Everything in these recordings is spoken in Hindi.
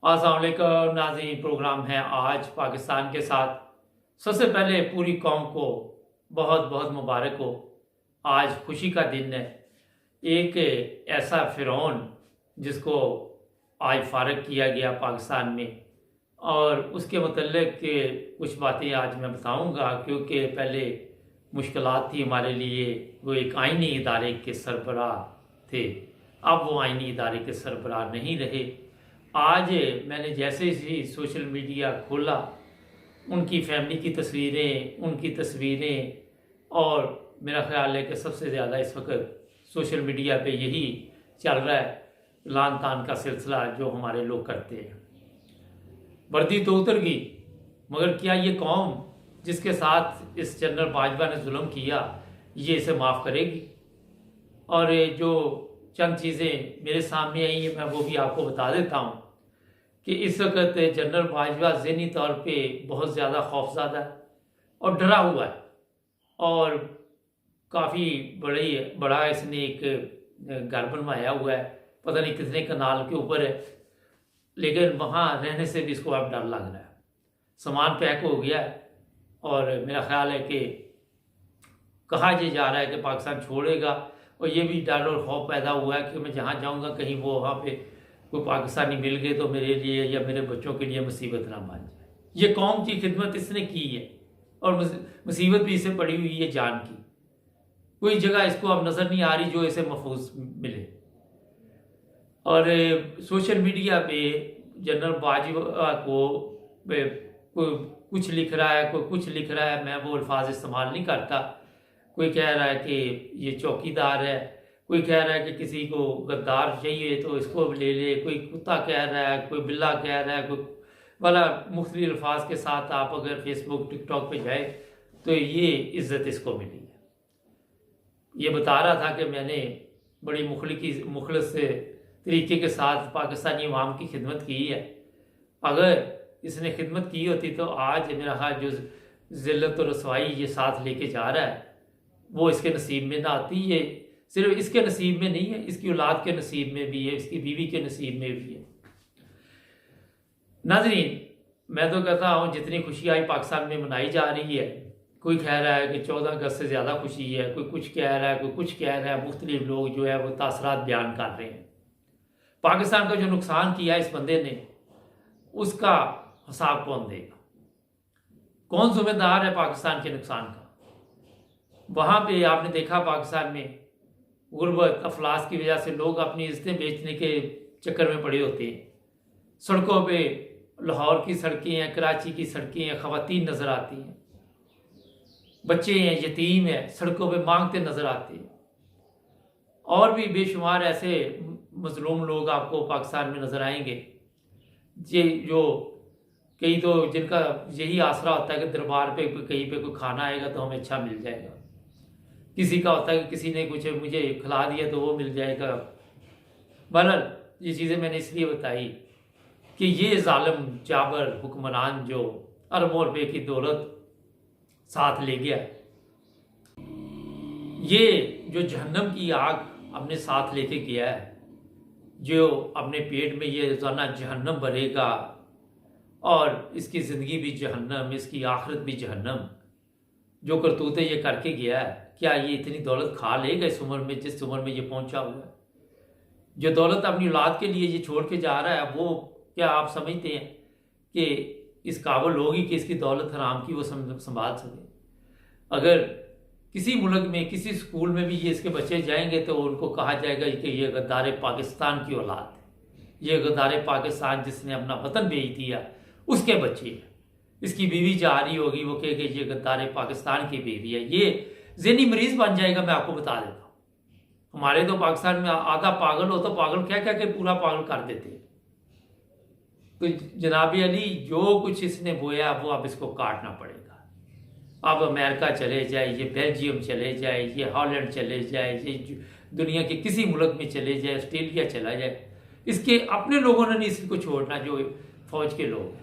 अस्सलाम वालेकुम नाज़रीन, प्रोग्राम है आज पाकिस्तान के साथ। सबसे पहले पूरी कौम को बहुत बहुत मुबारक हो। आज खुशी का दिन है। एक ऐसा फ़िरौन जिसको आज फारग किया गया पाकिस्तान में, और उसके मतलब के कुछ बातें आज मैं बताऊंगा, क्योंकि पहले मुश्किलात थी हमारे लिए। वो एक आइनी इदारे के सरबराह थे, अब वो आइनी इदारे के सरबराह नहीं रहे। आज मैंने जैसे ही सोशल मीडिया खोला, उनकी फैमिली की तस्वीरें और मेरा ख्याल है कि सबसे ज़्यादा इस वक्त सोशल मीडिया पे यही चल रहा है, लान तान का सिलसिला जो हमारे लोग करते हैं। वर्दी तो उतर गई, मगर क्या ये कौम जिसके साथ इस जनरल बाजवा ने जुल्म किया, ये इसे माफ़ करेगी? और जो चंद चीज़ें मेरे सामने आई हैं, मैं वो भी आपको बता देता हूँ कि इस वक्त जनरल बाजवा ज़हनी तौर पे बहुत ज़्यादा खौफज़दा है और डरा हुआ है, और काफ़ी बड़ा इसने एक घर बनवाया हुआ है, पता नहीं कितने कनाल के ऊपर है, लेकिन वहाँ रहने से भी इसको अब डर लग रहा है। सामान पैक हो गया है और मेरा ख्याल है कि कहा ये जा रहा है कि पाकिस्तान छोड़ेगा, और ये भी डर और खौफ पैदा हुआ है कि मैं जहाँ जाऊँगा कहीं वो वहाँ पे कोई पाकिस्तानी मिल गए तो मेरे लिए या मेरे बच्चों के लिए मुसीबत ना बन जाए। ये कौम की खिदमत इसने की है और मुसीबत भी इसे पड़ी हुई है जान की। कोई जगह इसको अब नज़र नहीं आ रही जो इसे महफूज मिले। और सोशल मीडिया पे जनरल बाजवा को कोई कुछ लिख रहा है, कोई कुछ लिख रहा है, मैं वो अल्फाज इस्तेमाल नहीं करता। कोई कह रहा है कि ये चौकीदार है, कोई कह रहा है कि किसी को गद्दार चाहिए तो इसको ले ले, कोई कुत्ता कह रहा है, कोई बिल्ला कह रहा है, कोई वाला मुख्तलिफ अल्फाज के साथ आप अगर फेसबुक टिकटॉक पे जाए तो ये इज़्ज़त इसको मिली है। ये बता रहा था कि मैंने बड़ी मुखलिस तरीके के साथ पाकिस्तानी अवाम की खिदमत की है। अगर इसने खिदमत की होती तो आज मेरा ख्याल जो ज़िल्लत और रसवाई ये साथ लेके जा रहा है वो इसके नसीब में ना आती। ये सिर्फ इसके नसीब में नहीं है, इसकी औलाद के नसीब में भी है, इसकी बीवी के नसीब में भी है। नाज़रीन, मैं तो कहता हूँ जितनी खुशी आई पाकिस्तान में मनाई जा रही है, कोई कह रहा है कि 14 अगस्त से ज़्यादा खुशी है, कोई कुछ कह रहा है, कोई कुछ कह रहा है, मुख्तलिफ लोग जो है वो तासरात बयान कर रहे हैं। पाकिस्तान का जो नुकसान किया इस बंदे ने, उसका हिसाब कौन देगा? कौन जिम्मेदार है पाकिस्तान के नुकसान का? वहाँ पे आपने देखा पाकिस्तान में गुर्बत अफलास की वजह से लोग अपनी इज्जतें बेचने के चक्कर में पड़े होते हैं। सड़कों पे लाहौर की सड़कें हैं, कराची की सड़कें हैं, ख़वातीन नज़र आती हैं, बच्चे हैं, यतीम हैं, सड़कों पे मांगते नज़र आते हैं। और भी बेशुमार ऐसे मजलूम लोग आपको पाकिस्तान में नज़र आएंगे जो कई तो जिनका यही आसरा होता है कि दरबार पे कहीं पे कोई खाना आएगा तो हमें अच्छा मिल जाएगा। किसी का होता है कि किसी ने कुछ मुझे खिला दिया तो वो मिल जाएगा। बहरहाल ये चीज़ें मैंने इसलिए बताई कि ये जालिम जाबर हुक्मरान जो अरबों रुपये की दौलत साथ ले गया, ये जो जहन्नम की आग अपने साथ लेके गया है, जो अपने पेट में ये रोज़ाना जहन्नम भरेगा, और इसकी ज़िंदगी भी जहन्नम, इसकी आखिरत भी जहन्नम। जो करतूतें ये करके गया है, क्या ये इतनी दौलत खा लेगा इस उम्र में, जिस उम्र में ये पहुंचा हुआ है? जो दौलत अपनी औलाद के लिए ये छोड़ के जा रहा है, वो क्या आप समझते हैं कि इस काबिल होगी कि इसकी दौलत हराम की वो संभाल सके? अगर किसी मुल्क में किसी स्कूल में भी ये इसके बच्चे जाएंगे तो उनको कहा जाएगा कि ये गद्दार पाकिस्तान की औलाद है, ये गद्दार पाकिस्तान जिसने अपना वतन बेच दिया उसके बच्चे हैं। इसकी बीवी जा रही होगी, वो कहेगी ये गद्दार पाकिस्तान की बीवी है। ये ज़हनी मरीज बन जाएगा। मैं आपको बता देता हूँ, हमारे तो पाकिस्तान में आधा पागल हो तो पागल क्या क्या के पूरा पागल कर देते हैं। तो जनाब अली, जो कुछ इसने बोया वो अब इसको काटना पड़ेगा। अब अमेरिका चले जाए, ये बेल्जियम चले जाए, ये हॉलैंड चले जाए, ये दुनिया के किसी मुल्क में चले जाए, ऑस्ट्रेलिया चला जाए, इसके अपने लोगों ने नहीं इसको छोड़ना। जो फौज के लोग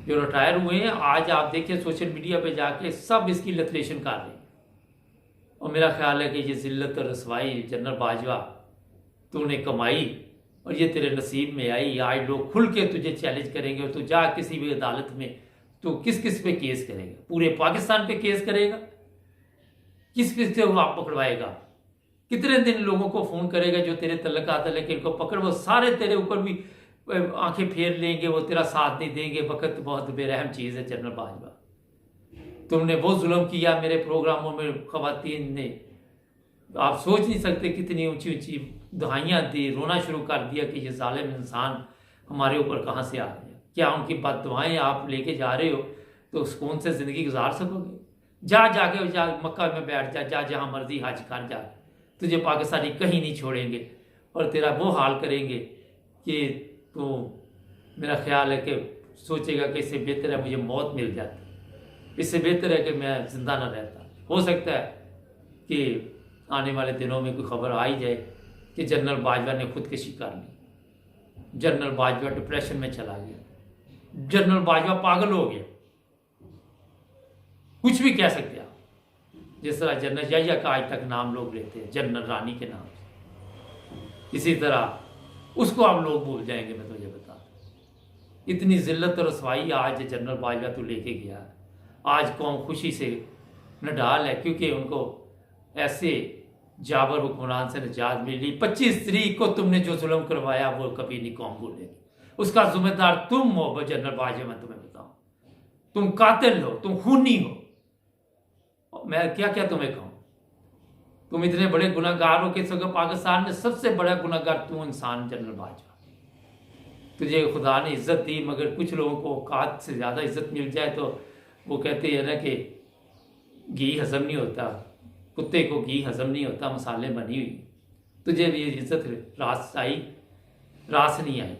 जो रिटायर हुए हैं, आज आप देखिए सोशल मीडिया पे जाके सब इसकी लतरेशन कर रहे हैं। और मेरा ख्याल है कि ये जिल्लत और रसवाई जनरल बाजवा तूने कमाई और ये तेरे नसीब में आई। आज लोग खुल के तुझे चैलेंज करेंगे और तू जा किसी भी अदालत में, तो किस किस पे केस करेगा? पूरे पाकिस्तान पे केस करेगा? किस किस से वो आप पकड़वाएगा? कितने दिन लोगों को फोन करेगा जो तेरे तलक आता है कि इनको पकड़, वो सारे तेरे ऊपर भी आंखें फेर लेंगे, वो तेरा साथ नहीं देंगे। वक्त बहुत बेरहम चीज है जनरल बाजवा, तुमने बहुत जुल्म किया मेरे प्रोग्रामों में खवातीन ने। आप सोच नहीं सकते कितनी ऊंची ऊंची दुहाइयाँ दी, रोना शुरू कर दिया कि ये जालिम इंसान हमारे ऊपर कहाँ से आ गया। क्या उनकी बददुआएं आप लेके जा रहे हो तो सुकून से ज़िंदगी गुजार सकोगे? जा मक्का में बैठ जा जहाँ मर्जी हज कर जा, तुझे पाकिस्तानी कहीं नहीं छोड़ेंगे और तेरा वो हाल करेंगे कि तो मेरा ख्याल है कि सोचेगा कि इससे बेहतर है मुझे मौत मिल जाती, इससे बेहतर है कि मैं जिंदा ना रहता। हो सकता है कि आने वाले दिनों में कोई खबर आ ही जाए कि जनरल बाजवा ने खुदकुशी कर ली, जनरल बाजवा डिप्रेशन में चला गया, जनरल बाजवा पागल हो गया। कुछ भी कह सकते हैं आप। जिस तरह जनरल याहिया का आज तक नाम लोग लेते हैं जनरल रानी के नाम से, इसी तरह उसको आप लोग भूल जाएंगे। मैं तुझे बता दूं, इतनी जिल्लत और रसवाई आज जनरल बाजवा तू लेके गया है। आज कौम खुशी से नडाल है क्योंकि उनको ऐसे जाबर हुक्मरान से निजात मिली। 25 तारीख को तुमने जो जुल्म करवाया वो कभी नहीं कौम भूलेगी। उसका जिम्मेदार तुम हो जनरल बाजवा। मैं तुम्हें बताऊं, तुम कातिल हो, तुम खूनी हो। मैं क्या क्या तुम्हें कहूं, तुम इतने बड़े गुनाहगार हो कि पाकिस्तान में सबसे बड़ा गुनाहगार तू इंसान जनरल बाजवा। तुझे खुदा ने इज्जत दी, मगर कुछ लोगों को औकात से ज्यादा इज्जत मिल जाए तो वो कहते हैं ना कि घी हजम नहीं होता, कुत्ते को घी हजम नहीं होता, मसाले बनी हुई। तुझे भी इज्जत रास आई, रास नहीं आई।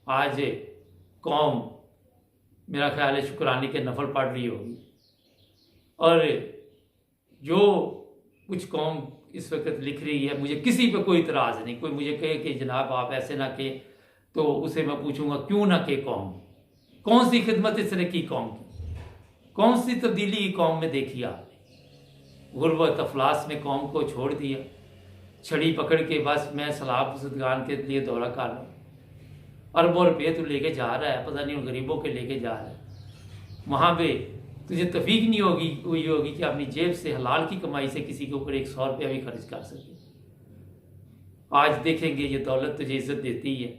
आज कौम मेरा ख्याल है शुक्रानी के नफल पढ़ रही होगी। और जो कुछ कौम इस वक्त लिख रही है, मुझे किसी पे कोई इतराज़ नहीं। कोई मुझे कहे कि जनाब आप ऐसे ना कहे तो उसे मैं पूछूंगा क्यों ना कहे कौम? कौन सी खिदमत इसने की कौम की? कौन सी तब्दीली कौम में देखी आपने? गुर्बत अफलास में कौम को छोड़ दिया, छड़ी पकड़ के बस मैं सलाब बुजुर्गान के लिए दौरा कर रहा हूँ। अरबों रुपये तू लेके जा रहा है, पता नहीं उन गरीबों के लेके जा रहा है। वहाँ पे तुझे तफीक नहीं होगी कि अपनी जेब से हलाल की कमाई से किसी के ऊपर 100 रुपया भी खर्च कर सके। आज देखेंगे ये दौलत तुझे इज्जत देती है।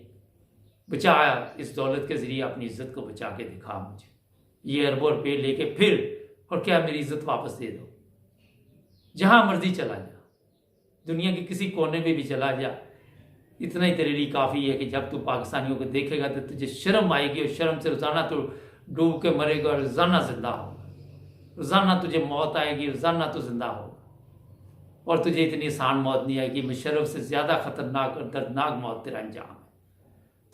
बचा इस दौलत के जरिए अपनी इज्जत को बचा के दिखा मुझे। ये अरबों रुपये लेके फिर और क्या मेरी इज्जत वापस दे दो। जहां मर्जी चला जा, दुनिया के किसी कोने में भी चला जा, इतना ही तेरे लिए काफ़ी है कि जब तू पाकिस्तानियों को देखेगा तो तुझे शर्म आएगी और शर्म से रोजाना तो डूब के मरेगा और रोजाना जिंदा होगा। रोजाना तुझे मौत आएगी, रोजाना तो जिंदा होगा। और तुझे इतनी आसान मौत नहीं आएगी। मुशर्रफ से ज़्यादा खतरनाक और दर्दनाक मौत तेरा अंजाम है।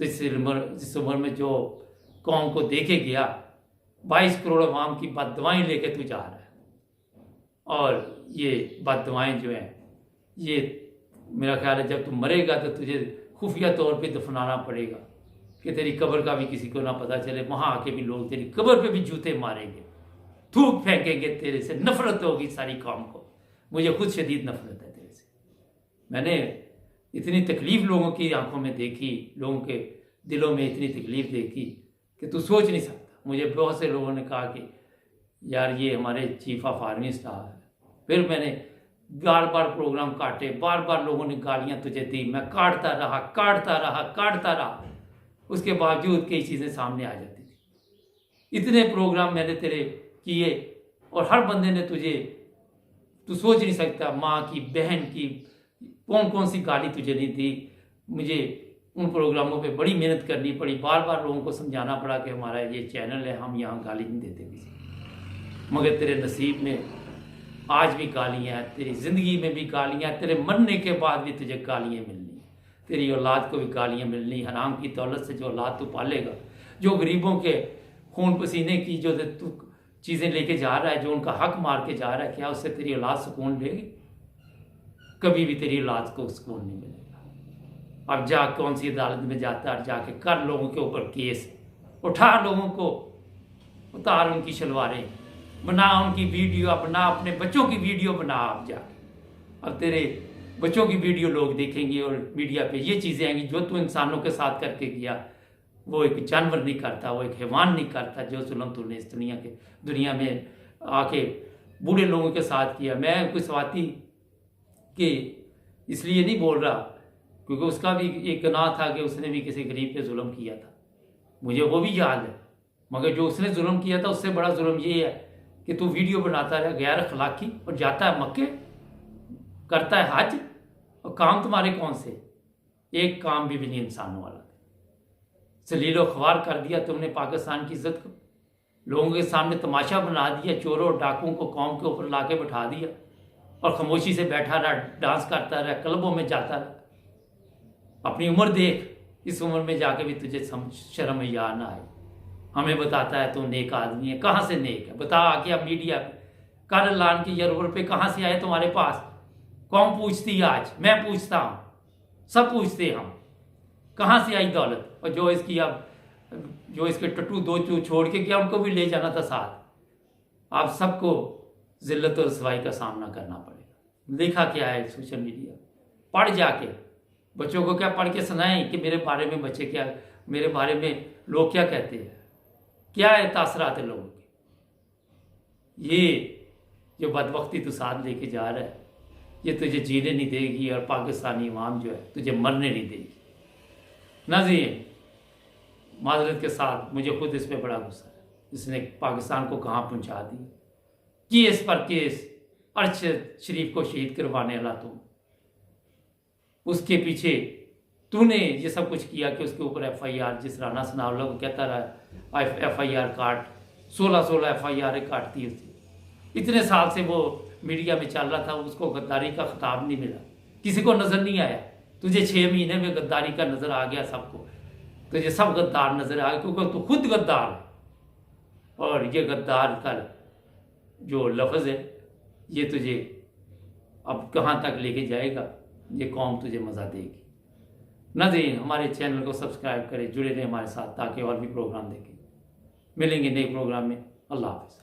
तो इस उम्र में जो कौम को देखे गया, 22 करोड़ अवाम की बददुआएं लेके तू जा रहा है। और ये बददुआएं जो हैं, ये मेरा ख्याल है जब तू मरेगा तो तुझे खुफिया तौर पे दफनाना पड़ेगा कि तेरी कब्र का भी किसी को ना पता चले। वहां आके भी लोग तेरी कब्र पे भी जूते मारेंगे, थूक फेंकेंगे, तेरे से नफरत होगी सारी कौम को। मुझे खुद शदीद नफरत है तेरे से। मैंने इतनी तकलीफ लोगों की आंखों में देखी, लोगों के दिलों में इतनी तकलीफ देखी कि तू सोच नहीं सकता। मुझे बहुत से लोगों ने कहा कि यार ये हमारे चीफ ऑफ आर्मी स्टाफ है। फिर मैंने बार बार प्रोग्राम काटे, बार बार लोगों ने गालियां तुझे दी, मैं काटता रहा। उसके बावजूद कई चीज़ें सामने आ जाती थी। इतने प्रोग्राम मैंने तेरे किए और हर बंदे ने तुझे, तू सोच नहीं सकता, माँ की, बहन की, कौन सी गाली तुझे नहीं दी। मुझे उन प्रोग्रामों पे बड़ी मेहनत करनी पड़ी, बार बार लोगों को समझाना पड़ा कि हमारा ये चैनल है, हम यहाँ गाली नहीं देते किसी। मगर तेरे नसीब में आज भी गालियाँ हैं, तेरी ज़िंदगी में भी गालियाँ, तेरे मरने के बाद भी तुझे गालियाँ मिलनी, तेरी औलाद को भी गालियाँ मिलनी। हराम की दौलत से जो औलाद तू पालेगा, जो गरीबों के खून पसीने की जो तू चीज़ें लेके जा रहा है, जो उनका हक मार के जा रहा है, क्या उससे तेरी औलाद सुकून लेगी? कभी भी तेरी औलाद को सुकून नहीं मिलेगा। अब जा कौन सी अदालत में जाता है, जाके कर लोगों के ऊपर केस, उठा लोगों को, उतार उनकी शलवारें, बना उनकी वीडियो, अपना अपने बच्चों की वीडियो बना। आप जाके अब तेरे बच्चों की वीडियो लोग देखेंगे और मीडिया पे ये चीज़ें आएंगी, जो तू इंसानों के साथ करके किया वो एक जानवर नहीं करता, वो एक हैवान नहीं करता, जो जुल्म तूने इस दुनिया में आके बूढ़े लोगों के साथ किया। मैं कोई स्वाति कि इसलिए नहीं बोल रहा क्योंकि उसका भी एक गुनाह था कि उसने भी किसी गरीब पे जुल्म किया था, मुझे वो भी याद है। मगर जो उसने जुल्म किया था उससे बड़ा जुल्म ये है कि तू वीडियो बनाता रहा गैर अखलाकी और जाता है मक्के, करता है हज, और काम तुम्हारे कौन से, एक काम भी नहीं इंसानों वाला। जलीलो ख्वार कर दिया तुमने पाकिस्तान की इज्जत को, लोगों के सामने तमाशा बना दिया, चोरों और डाकुओं को कौम के ऊपर लाके बैठा दिया और खामोशी से बैठा रहा, डांस करता रहा, क्लबों में जाता रहा। अपनी उम्र देख, इस उम्र में जाके भी तुझे शर्म या ना आए। हमें बताता है तू नेक आदमी है, कहाँ से नेक है बता आके। अब मीडिया पे कर लान की यूरोप पे कहाँ से आए तुम्हारे पास, कौन पूछती है आज, मैं पूछता हूँ, सब पूछते हम कहाँ से आई दौलत। और जो इसकी अब जो इसके टट्टू दो चू छोड़ के गया उनको भी ले जाना था साथ। आप सबको जिल्लत और रसवाई का सामना करना पड़ेगा। देखा क्या है सोशल मीडिया, पढ़ जाके बच्चों को क्या पढ़ के सुनाएं कि मेरे बारे में बच्चे क्या, मेरे बारे में लोग क्या कहते हैं, क्या है तासरात है लोगों के। ये जो बदबख्ती तू साथ लेके जा रहा है ये तुझे जीने नहीं देगी और पाकिस्तानी अवाम जो है तुझे मरने नहीं देगी। नाज़रीन, माजरत के साथ मुझे खुद इस पर बड़ा गुस्सा है, इसने पाकिस्तान को कहाँ पहुँचा दिया। केस पर केस, अरशद शरीफ को शहीद करवाने वाला तुम, उसके पीछे तूने ये सब कुछ किया कि उसके ऊपर FIR, जिस राना सनाउल्लाह को कहता रहा FIR काट, 16 FIR काटती उसकी। इतने साल से वो मीडिया में चल रहा था, उसको गद्दारी का खिताब नहीं मिला, किसी को नजर नहीं आया। तुझे 6 महीने में गद्दारी का नजर आ गया सबको, तुझे सब गद्दार नजर आ गए क्योंकि तू खुद गद्दार है। और ये गद्दार का जो लफ्ज़ है ये तुझे अब कहाँ तक लेके जाएगा, ये कौम तुझे मज़ा देगी। नाज़रीन, हमारे चैनल को सब्सक्राइब करें, जुड़े रहें हमारे साथ ताकि और भी प्रोग्राम देखें। मिलेंगे नए प्रोग्राम में। अल्लाह हाफ़िज़।